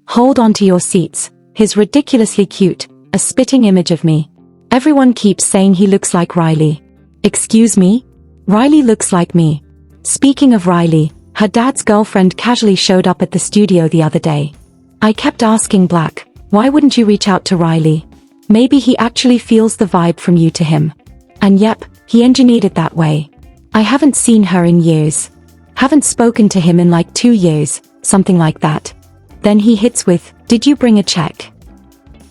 Hold on to your seats. He's ridiculously cute, a spitting image of me. Everyone keeps saying he looks like Riley. Excuse me? Riley looks like me. Speaking of Riley, her dad's girlfriend casually showed up at the studio the other day. I kept asking Black, why wouldn't you reach out to Riley? Maybe he actually feels the vibe from you to him. And yep, he engineered it that way. I haven't seen her in years. Haven't spoken to him in like 2 years, something like that. Then he hits with, did you bring a check?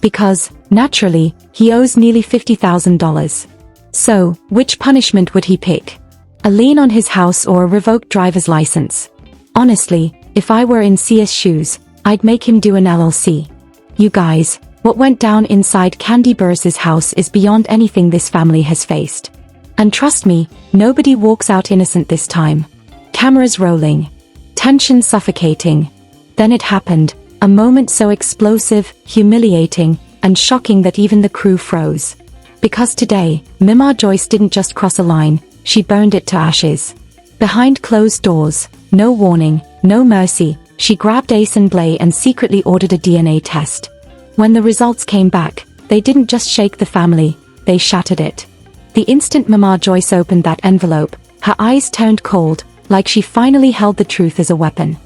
Because, naturally, he owes nearly $50,000. So, which punishment would he pick? A lien on his house or a revoked driver's license? Honestly, if I were in CS shoes, I'd make him do an LLC. You guys, what went down inside Kandi Burris's house is beyond anything this family has faced. And trust me, nobody walks out innocent this time. Cameras rolling. Tension suffocating. Then it happened, a moment so explosive, humiliating, and shocking that even the crew froze. Because today, Momma Joyce didn't just cross a line, she burned it to ashes. Behind closed doors, no warning, no mercy, she grabbed Ace and Blay and secretly ordered a DNA test. When the results came back, they didn't just shake the family, they shattered it. The instant Momma Joyce opened that envelope, her eyes turned cold, like she finally held the truth as a weapon.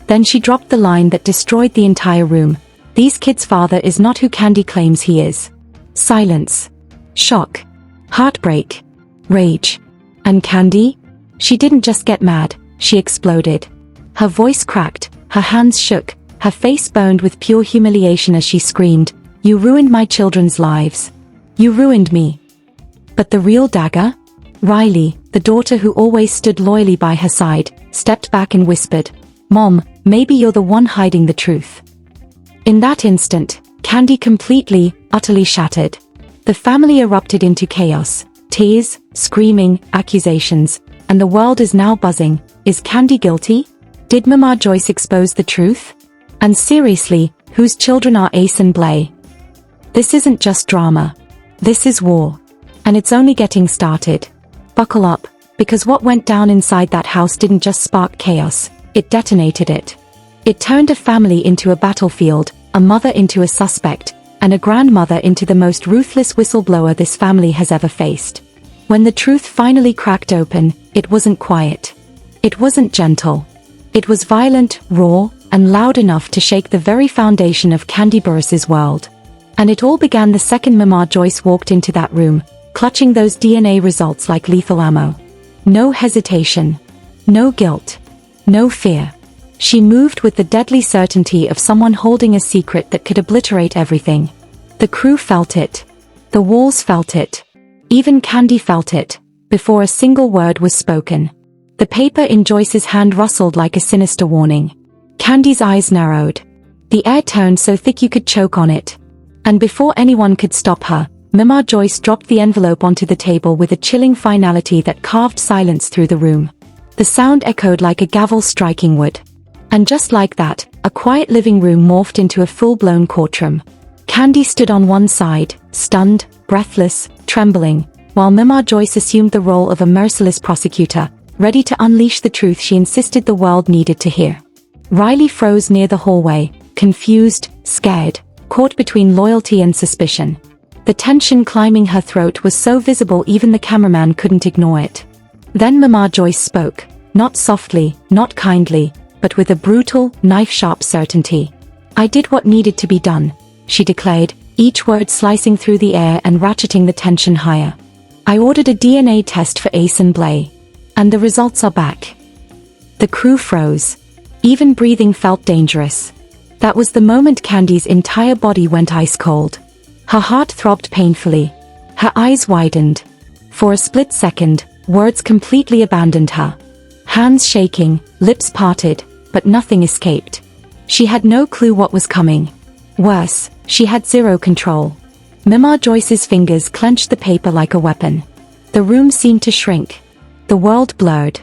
Then she dropped the line that destroyed the entire room. These kids' father is not who Kandi claims he is. Silence. Shock. Heartbreak. Rage. And Kandi? She didn't just get mad, she exploded. Her voice cracked, her hands shook, her face burned with pure humiliation as she screamed, you ruined my children's lives. You ruined me. But the real dagger? Riley, the daughter who always stood loyally by her side, stepped back and whispered, Mom, maybe you're the one hiding the truth. In that instant, Kandi completely, utterly shattered. The family erupted into chaos. Tears, screaming, accusations, and the world is now buzzing. Is Kandi guilty? Did Momma Joyce expose the truth? And seriously, whose children are Ace and Blay? This isn't just drama. This is war. And it's only getting started. Buckle up, because what went down inside that house didn't just spark chaos, it detonated it. It turned a family into a battlefield, a mother into a suspect, and a grandmother into the most ruthless whistleblower this family has ever faced. When the truth finally cracked open, it wasn't quiet. It wasn't gentle. It was violent, raw, and loud enough to shake the very foundation of Kandi Burris's world. And it all began the second Momma Joyce walked into that room, clutching those DNA results like lethal ammo. No hesitation. No guilt. No fear. She moved with the deadly certainty of someone holding a secret that could obliterate everything. The crew felt it. The walls felt it. Even Kandi felt it, before a single word was spoken. The paper in Joyce's hand rustled like a sinister warning. Kandi's eyes narrowed. The air turned so thick you could choke on it. And before anyone could stop her, Momma Joyce dropped the envelope onto the table with a chilling finality that carved silence through the room. The sound echoed like a gavel striking wood. And just like that, a quiet living room morphed into a full-blown courtroom. Kandi stood on one side, stunned, breathless, trembling, while Momma Joyce assumed the role of a merciless prosecutor, ready to unleash the truth she insisted the world needed to hear. Riley froze near the hallway, confused, scared, caught between loyalty and suspicion. The tension climbing her throat was so visible even the cameraman couldn't ignore it. Then Momma Joyce spoke, not softly, not kindly, but with a brutal, knife-sharp certainty. I did what needed to be done, she declared, each word slicing through the air and ratcheting the tension higher. I ordered a DNA test for Ace and Blay. And the results are back. The crew froze. Even breathing felt dangerous. That was the moment Kandi's entire body went ice cold. Her heart throbbed painfully. Her eyes widened. For a split second, words completely abandoned her. Hands shaking, lips parted, but nothing escaped. She had no clue what was coming. Worse, she had zero control. Momma Joyce's fingers clenched the paper like a weapon. The room seemed to shrink. The world blurred.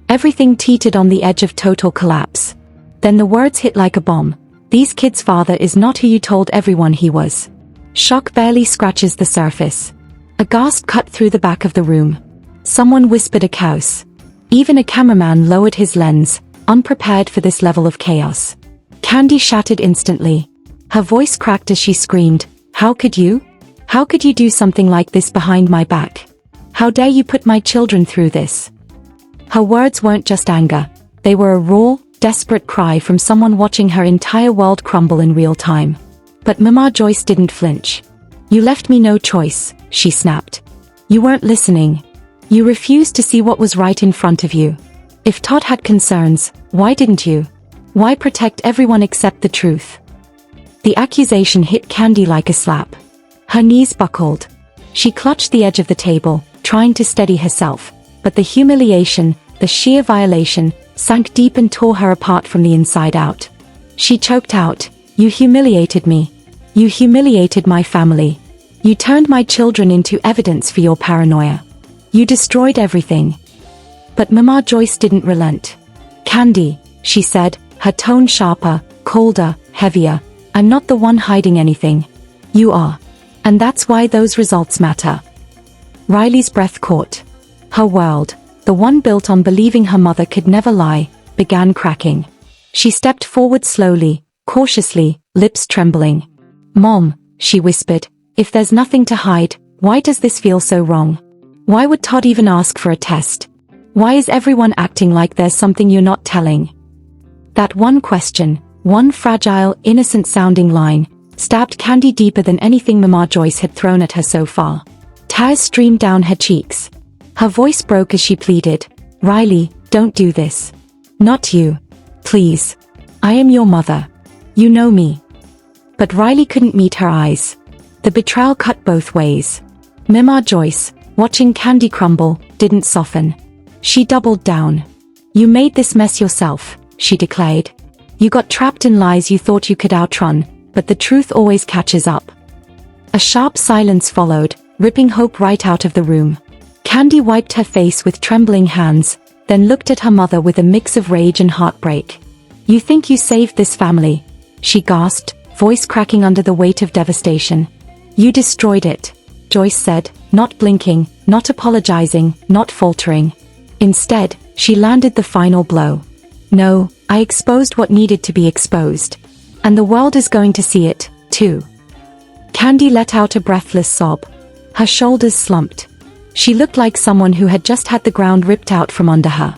Everything teetered on the edge of total collapse. Then the words hit like a bomb. These kids' father is not who you told everyone he was. Shock barely scratches the surface. A gasp cut through the back of the room. Someone whispered a curse. Even a cameraman lowered his lens, unprepared for this level of chaos. Kandi shattered instantly. Her voice cracked as she screamed, "How could you? How could you do something like this behind my back? How dare you put my children through this?" Her words weren't just anger. They were a raw, desperate cry from someone watching her entire world crumble in real time. But Momma Joyce didn't flinch. "You left me no choice," she snapped. "You weren't listening. You refused to see what was right in front of you. If Todd had concerns, why didn't you? Why protect everyone except the truth?" The accusation hit Kandi like a slap. Her knees buckled. She clutched the edge of the table, trying to steady herself, but the humiliation, the sheer violation, sank deep and tore her apart from the inside out. She choked out, "You humiliated me. You humiliated my family. You turned my children into evidence for your paranoia. You destroyed everything." But Momma Joyce didn't relent. "Kandi," she said, her tone sharper, colder, heavier, "I'm not the one hiding anything. You are. And that's why those results matter." Riley's breath caught. Her world, the one built on believing her mother could never lie, began cracking. She stepped forward slowly, cautiously, lips trembling. "Mom," she whispered, "if there's nothing to hide, why does this feel so wrong? Why would Todd even ask for a test? Why is everyone acting like there's something you're not telling?" That one question, one fragile, innocent-sounding line, stabbed Kandi deeper than anything Momma Joyce had thrown at her so far. Tears streamed down her cheeks. Her voice broke as she pleaded, "Riley, don't do this. Not you. Please. I am your mother. You know me." But Riley couldn't meet her eyes. The betrayal cut both ways. Momma Joyce, watching Kandi crumble, didn't soften. She doubled down. "You made this mess yourself," she declared. "You got trapped in lies you thought you could outrun, but the truth always catches up." A sharp silence followed, ripping hope right out of the room. Kandi wiped her face with trembling hands, then looked at her mother with a mix of rage and heartbreak. "You think you saved this family?" she gasped, voice cracking under the weight of devastation. "You destroyed it," Joyce said, not blinking, not apologizing, not faltering. Instead, she landed the final blow. "No, I exposed what needed to be exposed. And the world is going to see it, too." Kandi let out a breathless sob. Her shoulders slumped. She looked like someone who had just had the ground ripped out from under her.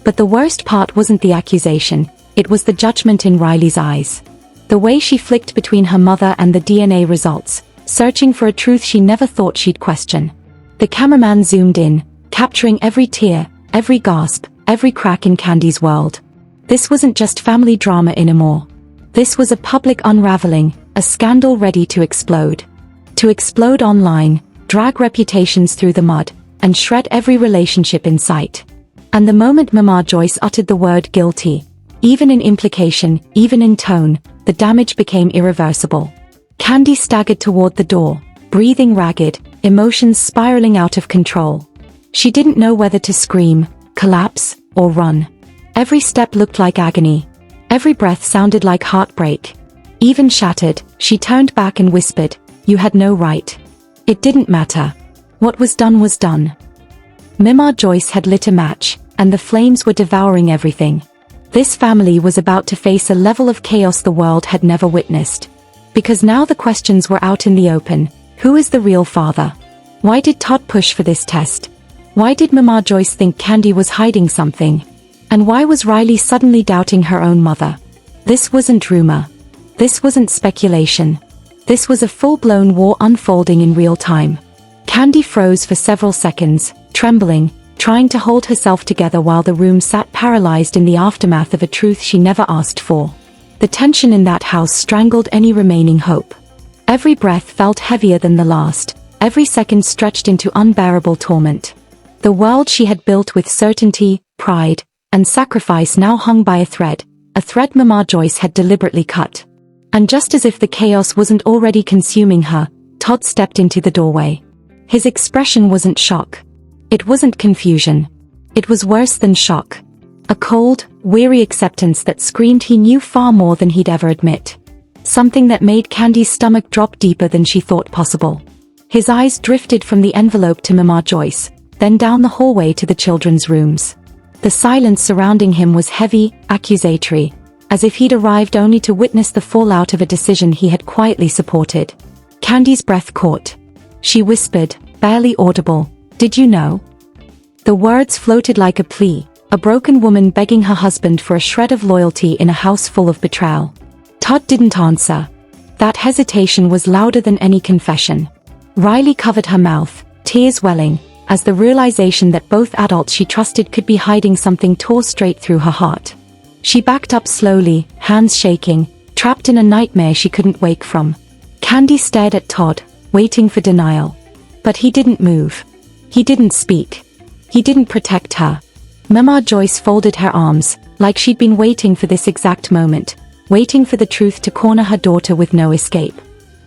But the worst part wasn't the accusation, it was the judgment in Riley's eyes. The way she flicked between her mother and the DNA results, searching for a truth she never thought she'd question. The cameraman zoomed in, capturing every tear, every gasp, every crack in Kandi's world. This wasn't just family drama anymore. This was a public unraveling, a scandal ready to explode. To explode online, drag reputations through the mud, and shred every relationship in sight. And the moment Momma Joyce uttered the word guilty, even in implication, even in tone, the damage became irreversible. Kandi staggered toward the door, breathing ragged, emotions spiraling out of control. She didn't know whether to scream, collapse, or run. Every step looked like agony. Every breath sounded like heartbreak. Even shattered, she turned back and whispered, "You had no right. It didn't matter. What was done was done." Momma Joyce had lit a match, and the flames were devouring everything. This family was about to face a level of chaos the world had never witnessed. Because now the questions were out in the open. Who is the real father? Why did Todd push for this test? Why did Momma Joyce think Kandi was hiding something? And why was Riley suddenly doubting her own mother? This wasn't rumor. This wasn't speculation. This was a full-blown war unfolding in real time. Kandi froze for several seconds, trembling, trying to hold herself together while the room sat paralyzed in the aftermath of a truth she never asked for. The tension in that house strangled any remaining hope. Every breath felt heavier than the last, every second stretched into unbearable torment. The world she had built with certainty, pride, and sacrifice now hung by a thread Momma Joyce had deliberately cut. And just as if the chaos wasn't already consuming her, Todd stepped into the doorway. His expression wasn't shock. It wasn't confusion. It was worse than shock. A cold, weary acceptance that screamed he knew far more than he'd ever admit. Something that made Kandi's stomach drop deeper than she thought possible. His eyes drifted from the envelope to Momma Joyce, then down the hallway to the children's rooms. The silence surrounding him was heavy, accusatory. as if he'd arrived only to witness the fallout of a decision he had quietly supported. Candi's breath caught. She whispered, barely audible, "Did you know?" The words floated like a plea, a broken woman begging her husband for a shred of loyalty in a house full of betrayal. Todd didn't answer. That hesitation was louder than any confession. Riley covered her mouth, tears welling, as the realization that both adults she trusted could be hiding something tore straight through her heart. She backed up slowly, hands shaking, trapped in a nightmare she couldn't wake from. Kandi stared at Todd, waiting for denial. But he didn't move. He didn't speak. He didn't protect her. Momma Joyce folded her arms, like she'd been waiting for this exact moment, waiting for the truth to corner her daughter with no escape.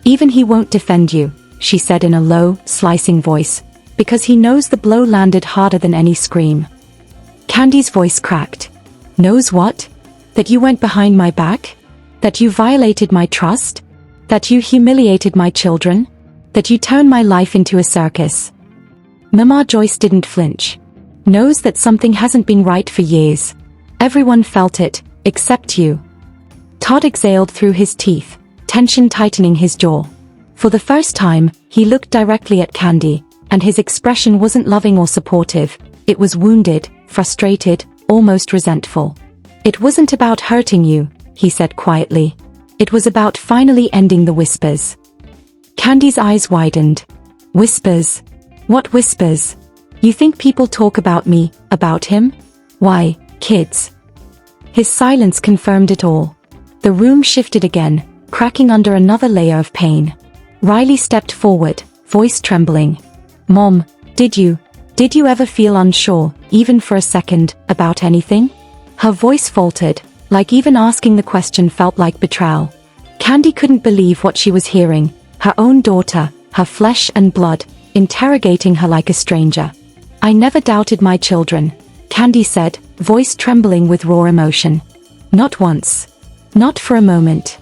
"Even he won't defend you," she said in a low, slicing voice, "because he knows the blow landed harder than any scream." Candi's voice cracked. "Knows what? That you went behind my back? That you violated my trust? That you humiliated my children? That you turned my life into a circus?" Momma Joyce didn't flinch. "Knows that something hasn't been right for years. Everyone felt it, except you." Todd exhaled through his teeth, tension tightening his jaw. For the first time, he looked directly at Kandi, and his expression wasn't loving or supportive, it was wounded, frustrated, almost resentful. "It wasn't about hurting you," he said quietly. "It was about finally ending the whispers." Candi's eyes widened. "Whispers? What whispers? You think people talk about me, about him? Why, kids?" His silence confirmed it all. The room shifted again, cracking under another layer of pain. Riley stepped forward, voice trembling. "Mom, did you ever feel unsure, even for a second, about anything?" Her voice faltered, like even asking the question felt like betrayal. Kandi couldn't believe what she was hearing, her own daughter, her flesh and blood, interrogating her like a stranger. "I never doubted my children," Kandi said, voice trembling with raw emotion. "Not once. Not for a moment.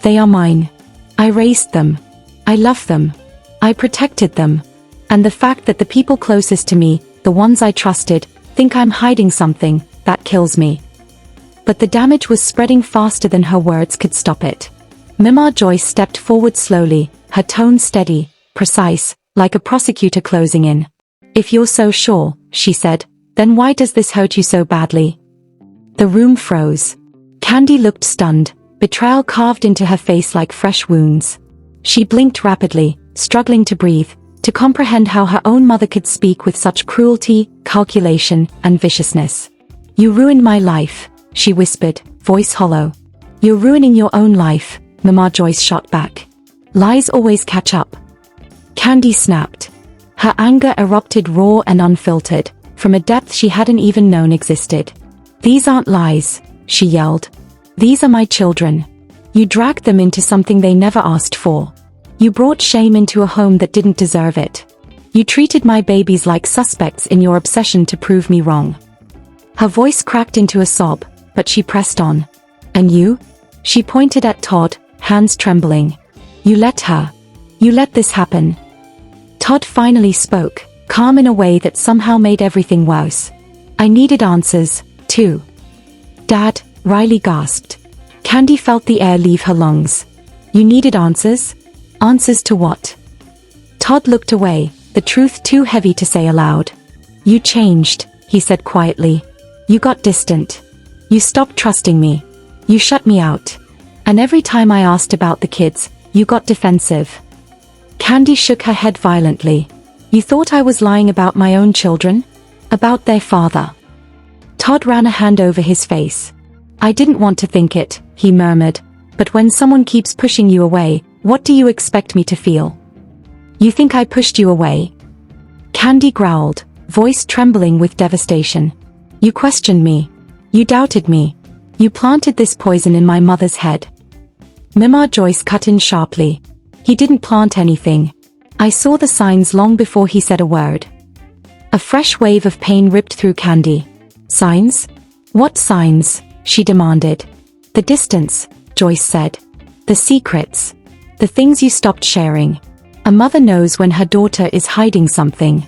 They are mine. I raised them. I love them. I protected them. And the fact that the people closest to me, the ones I trusted, think I'm hiding something, that kills me." But the damage was spreading faster than her words could stop it. Momma Joyce stepped forward slowly, her tone steady, precise, like a prosecutor closing in. "If you're so sure," she said, "then why does this hurt you so badly?" The room froze. Kandi looked stunned, betrayal carved into her face like fresh wounds. She blinked rapidly, struggling to breathe, to comprehend how her own mother could speak with such cruelty, calculation, and viciousness. "You ruined my life," she whispered, voice hollow. "You're ruining your own life," Momma Joyce shot back. "Lies always catch up." Kandi snapped. Her anger erupted raw and unfiltered, from a depth she hadn't even known existed. "These aren't lies," she yelled. "These are my children. You dragged them into something they never asked for. You brought shame into a home that didn't deserve it. You treated my babies like suspects in your obsession to prove me wrong." Her voice cracked into a sob, but she pressed on. "And you?" She pointed at Todd, hands trembling. "You let her. You let this happen." Todd finally spoke, calm in a way that somehow made everything worse. "I needed answers, too." "Dad," Riley gasped. Kandi felt the air leave her lungs. "You needed answers? Answers to what?" Todd looked away, the truth too heavy to say aloud. "You changed," he said quietly. "You got distant. You stopped trusting me. You shut me out. And every time I asked about the kids, you got defensive." Kandi shook her head violently. "You thought I was lying about my own children? About their father?" Todd ran a hand over his face. "I didn't want to think it," he murmured, "but when someone keeps pushing you away, what do you expect me to feel?" "You think I pushed you away?" Kandi growled, voice trembling with devastation. "You questioned me. You doubted me. You planted this poison in my mother's head." Momma Joyce cut in sharply. "He didn't plant anything. I saw the signs long before he said a word." A fresh wave of pain ripped through Kandi. "Signs? What signs?" she demanded. "The distance," Joyce said. "The secrets. The things you stopped sharing. A mother knows when her daughter is hiding something."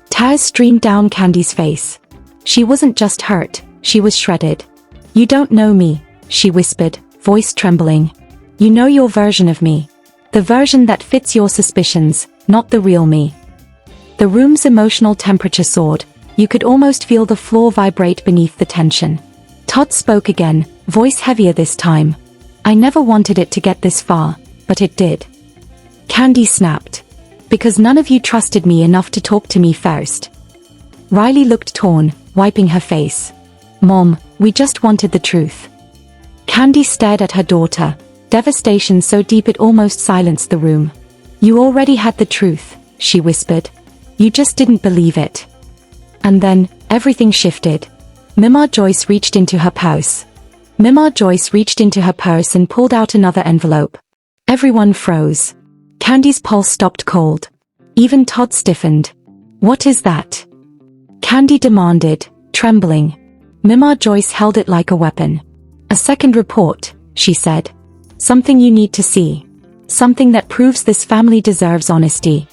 Tears streamed down Candi's face. She wasn't just hurt, she was shredded. "You don't know me," she whispered, voice trembling. You know your version of me. The version that fits your suspicions, not the real me. The room's emotional temperature soared. You could almost feel the floor vibrate beneath the tension. Todd spoke again, voice heavier this time. I never wanted it to get this far, but it did. Kandi snapped. Because none of you trusted me enough to talk to me first. Riley looked torn, wiping her face. Mom, we just wanted the truth. Kandi stared at her daughter, devastation so deep it almost silenced the room. You already had the truth, she whispered. You just didn't believe it. And then, everything shifted. Momma Joyce reached into her purse. Momma Joyce reached into her purse and pulled out another envelope. Everyone froze. Kandi's pulse stopped cold. Even Todd stiffened. What is that? Kandi demanded, trembling. Momma Joyce held it like a weapon. A second report, she said. Something you need to see. Something that proves this family deserves honesty.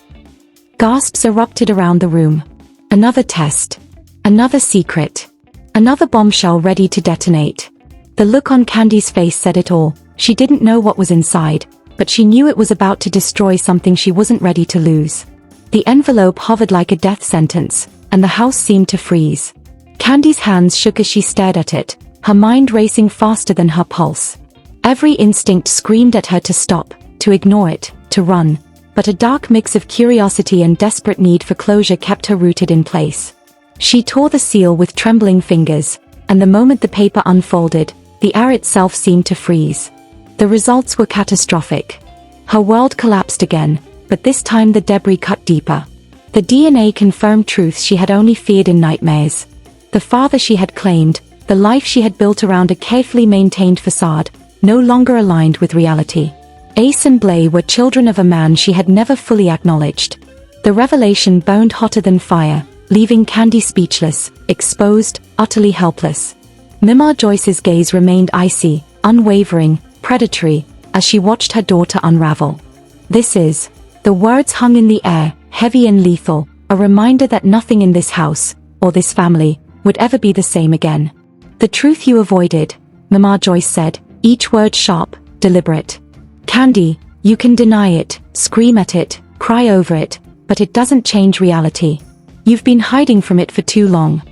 Gasps erupted around the room. Another test. Another secret. Another bombshell ready to detonate. The look on Kandi's face said it all. She didn't know what was inside, but she knew it was about to destroy something she wasn't ready to lose. The envelope hovered like a death sentence, and the house seemed to freeze. Kandi's hands shook as she stared at it, her mind racing faster than her pulse. Every instinct screamed at her to stop, to ignore it, to run, but a dark mix of curiosity and desperate need for closure kept her rooted in place. She tore the seal with trembling fingers, and the moment the paper unfolded, the air itself seemed to freeze. The results were catastrophic. Her world collapsed again, but this time the debris cut deeper. The DNA confirmed truths she had only feared in nightmares. The father she had claimed, the life she had built around a carefully maintained facade, no longer aligned with reality. Ace and Blay were children of a man she had never fully acknowledged. The revelation burned hotter than fire, leaving Kandi speechless, exposed, utterly helpless. Momma Joyce's gaze remained icy, unwavering, predatory, as she watched her daughter unravel. This is. The words hung in the air, heavy and lethal, a reminder that nothing in this house, or this family, would ever be the same again. The truth you avoided, Momma Joyce said, each word sharp, deliberate. Kandi, you can deny it, scream at it, cry over it, but it doesn't change reality. You've been hiding from it for too long.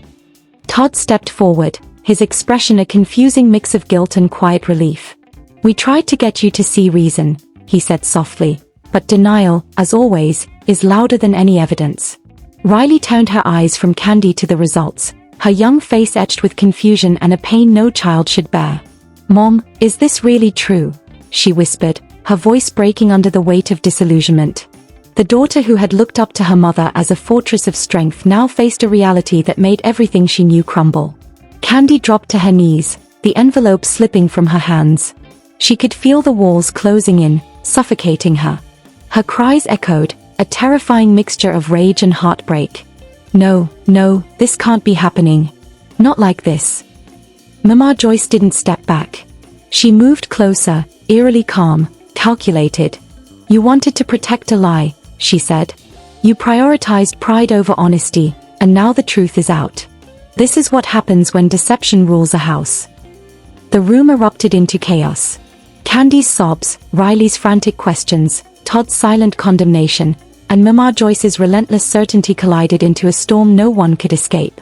Todd stepped forward, his expression a confusing mix of guilt and quiet relief. We tried to get you to see reason, he said softly, but denial, as always, is louder than any evidence. Riley turned her eyes from Kandi to the results, her young face etched with confusion and a pain no child should bear. Mom, is this really true? She whispered, her voice breaking under the weight of disillusionment. The daughter who had looked up to her mother as a fortress of strength now faced a reality that made everything she knew crumble. Kandi dropped to her knees, the envelope slipping from her hands. She could feel the walls closing in, suffocating her. Her cries echoed, a terrifying mixture of rage and heartbreak. No, no, this can't be happening. Not like this. Momma Joyce didn't step back. She moved closer, eerily calm, calculated. You wanted to protect a lie, she said. You prioritized pride over honesty, and now the truth is out. This is what happens when deception rules a house. The room erupted into chaos. Kandi's sobs, Riley's frantic questions, Todd's silent condemnation, and Momma Joyce's relentless certainty collided into a storm no one could escape.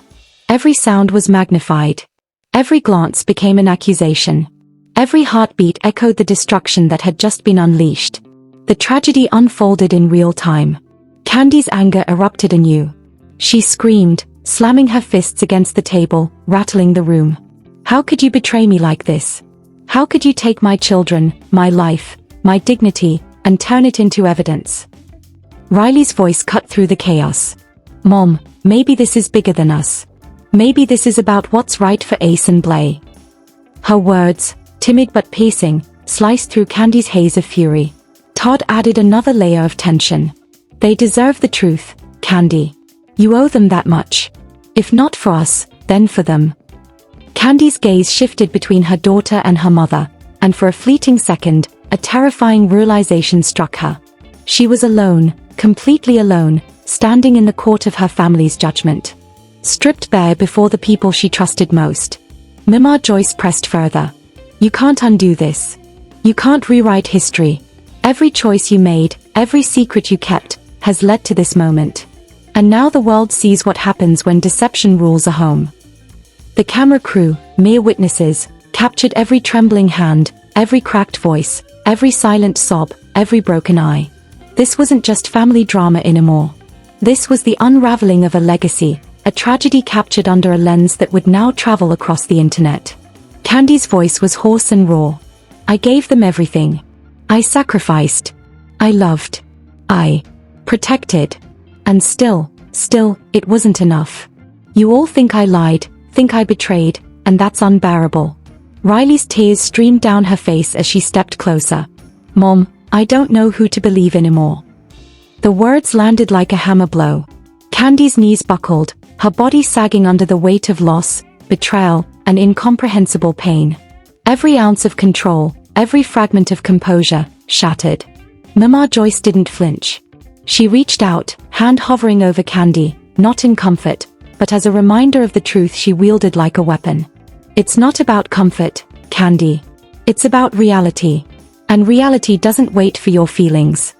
Every sound was magnified. Every glance became an accusation. Every heartbeat echoed the destruction that had just been unleashed. The tragedy unfolded in real time. Kandi's anger erupted anew. She screamed, slamming her fists against the table, rattling the room. How could you betray me like this? How could you take my children, my life, my dignity, and turn it into evidence? Riley's voice cut through the chaos. Mom, maybe this is bigger than us. Maybe this is about what's right for Ace and Blay. Her words, timid but piercing, sliced through Kandi's haze of fury. Todd added another layer of tension. They deserve the truth, Kandi. You owe them that much. If not for us, then for them. Kandi's gaze shifted between her daughter and her mother, and for a fleeting second, a terrifying realization struck her. She was alone, completely alone, standing in the court of her family's judgment. Stripped bare before the people she trusted most. Momma Joyce pressed further. You can't undo this. You can't rewrite history. Every choice you made, every secret you kept, has led to this moment. And now the world sees what happens when deception rules a home. The camera crew, mere witnesses, captured every trembling hand, every cracked voice, every silent sob, every broken eye. This wasn't just family drama anymore. This was the unraveling of a legacy, a tragedy captured under a lens that would now travel across the internet. Candi's voice was hoarse and raw. I gave them everything. I sacrificed. I loved. I protected. And still, it wasn't enough. You all think I lied, think I betrayed, and that's unbearable. Riley's tears streamed down her face as she stepped closer. Mom, I don't know who to believe anymore. The words landed like a hammer blow. Candi's knees buckled, her body sagging under the weight of loss, betrayal, and incomprehensible pain. Every ounce of control, every fragment of composure, shattered. Momma Joyce didn't flinch. She reached out, hand hovering over Kandi, not in comfort, but as a reminder of the truth she wielded like a weapon. It's not about comfort, Kandi. It's about reality. And reality doesn't wait for your feelings.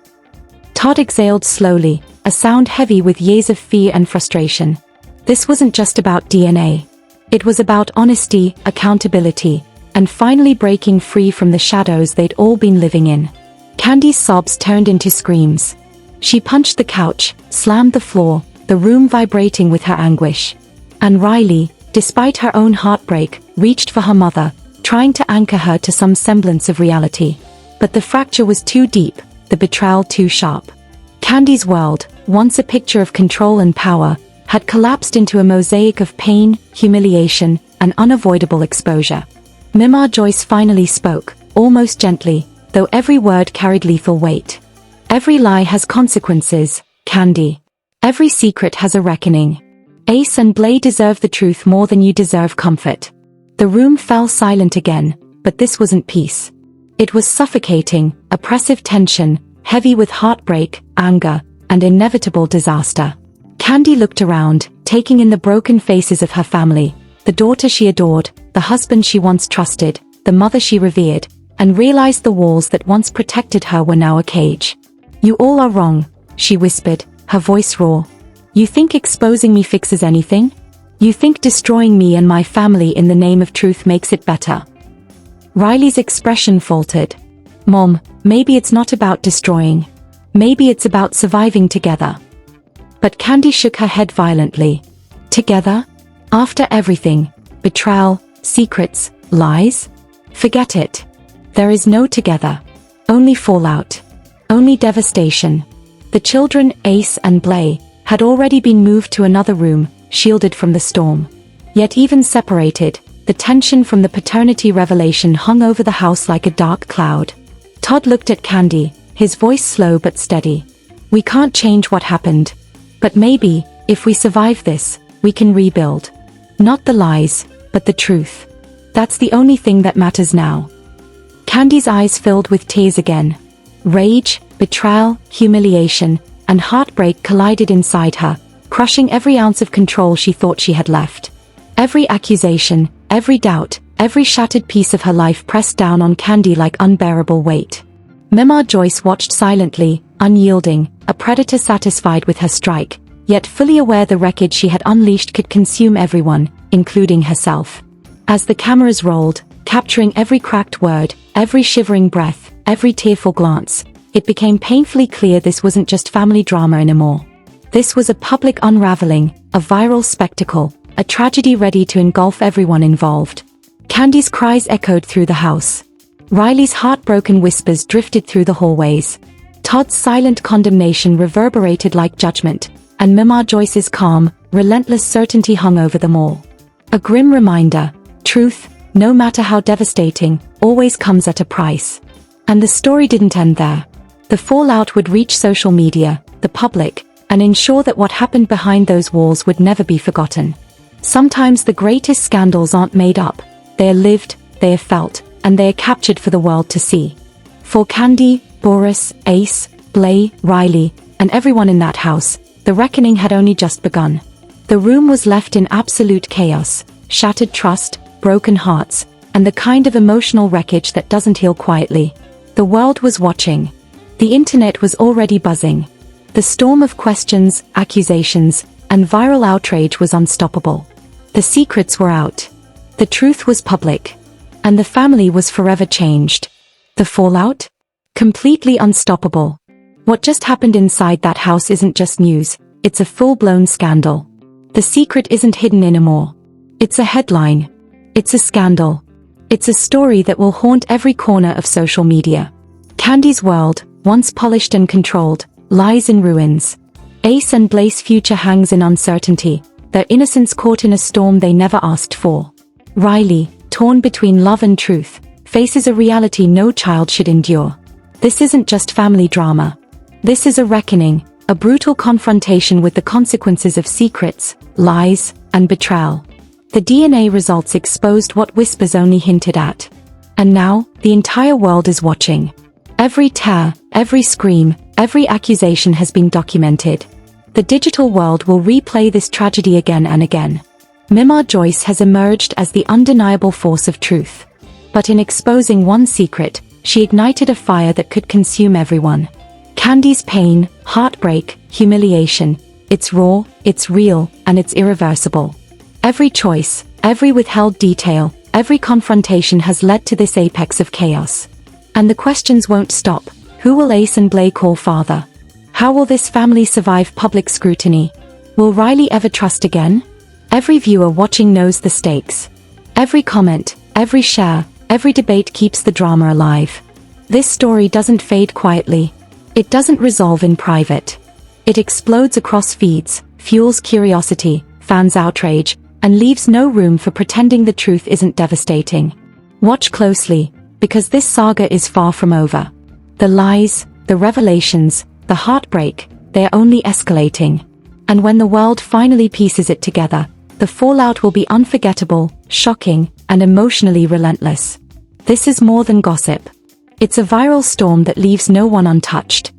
Todd exhaled slowly, a sound heavy with years of fear and frustration. This wasn't just about DNA. It was about honesty, accountability, and finally breaking free from the shadows they'd all been living in. Candi's sobs turned into screams. She punched the couch, slammed the floor, the room vibrating with her anguish. And Riley, despite her own heartbreak, reached for her mother, trying to anchor her to some semblance of reality. But the fracture was too deep, the betrayal too sharp. Candi's world, once a picture of control and power, had collapsed into a mosaic of pain, humiliation, and unavoidable exposure. Momma Joyce finally spoke, almost gently, though every word carried lethal weight. Every lie has consequences, Kandi. Every secret has a reckoning. Ace and Blay deserve the truth more than you deserve comfort. The room fell silent again, but this wasn't peace. It was suffocating, oppressive tension, heavy with heartbreak, anger, and inevitable disaster. Kandi looked around, taking in the broken faces of her family, the daughter she adored, the husband she once trusted, the mother she revered, and realized the walls that once protected her were now a cage. You all are wrong, she whispered, her voice raw. You think exposing me fixes anything? You think destroying me and my family in the name of truth makes it better? Riley's expression faltered. Mom, maybe it's not about destroying. Maybe it's about surviving together. But Kandi shook her head violently. Together? After everything, betrayal, secrets, lies? Forget it. There is no together. Only fallout. Only devastation. The children, Ace and Blay, had already been moved to another room, shielded from the storm. Yet even separated, the tension from the paternity revelation hung over the house like a dark cloud. Todd looked at Kandi, his voice slow but steady. We can't change what happened. But maybe, if we survive this, we can rebuild. Not the lies, but the truth. That's the only thing that matters now. Candi's eyes filled with tears again. Rage, betrayal, humiliation, and heartbreak collided inside her, crushing every ounce of control she thought she had left. Every accusation, every doubt, every shattered piece of her life pressed down on Kandi like unbearable weight. Momma Joyce watched silently, unyielding, a predator satisfied with her strike, yet fully aware the wreckage she had unleashed could consume everyone, including herself. As the cameras rolled, capturing every cracked word, every shivering breath, every tearful glance, it became painfully clear this wasn't just family drama anymore. This was a public unraveling, a viral spectacle, a tragedy ready to engulf everyone involved. Candi's cries echoed through the house. Riley's heartbroken whispers drifted through the hallways. Todd's silent condemnation reverberated like judgment, and Momma Joyce's calm, relentless certainty hung over them all. A grim reminder, truth, no matter how devastating, always comes at a price. And the story didn't end there. The fallout would reach social media, the public, and ensure that what happened behind those walls would never be forgotten. Sometimes the greatest scandals aren't made up, they are lived, they are felt, and they are captured for the world to see. For Kandi, Boris, Ace, Blay, Riley, and everyone in that house, the reckoning had only just begun. The room was left in absolute chaos, shattered trust, broken hearts, and the kind of emotional wreckage that doesn't heal quietly. The world was watching. The internet was already buzzing. The storm of questions, accusations, and viral outrage was unstoppable. The secrets were out. The truth was public. And the family was forever changed. The fallout? Completely unstoppable. What just happened inside that house isn't just news, it's a full-blown scandal. The secret isn't hidden anymore. It's a headline. It's a scandal. It's a story that will haunt every corner of social media. Candi's world, once polished and controlled, lies in ruins. Ace and Blake's future hangs in uncertainty, their innocence caught in a storm they never asked for. Riley, torn between love and truth, faces a reality no child should endure. This isn't just family drama. This is a reckoning, a brutal confrontation with the consequences of secrets, lies, and betrayal. The DNA results exposed what whispers only hinted at. And now, the entire world is watching. Every tear, every scream, every accusation has been documented. The digital world will replay this tragedy again and again. Momma Joyce has emerged as the undeniable force of truth. But in exposing one secret, she ignited a fire that could consume everyone. Candi's pain, heartbreak, humiliation, it's raw, it's real, and it's irreversible. Every choice, every withheld detail, every confrontation has led to this apex of chaos. And the questions won't stop. Who will Ace and Blake call father? How will this family survive public scrutiny? Will Riley ever trust again? Every viewer watching knows the stakes. Every comment, every share, every debate keeps the drama alive. This story doesn't fade quietly. It doesn't resolve in private. It explodes across feeds, fuels curiosity, fans outrage, and leaves no room for pretending the truth isn't devastating. Watch closely, because this saga is far from over. The lies, the revelations, the heartbreak, they're only escalating. And when the world finally pieces it together, the fallout will be unforgettable, shocking, and emotionally relentless. This is more than gossip. It's a viral storm that leaves no one untouched.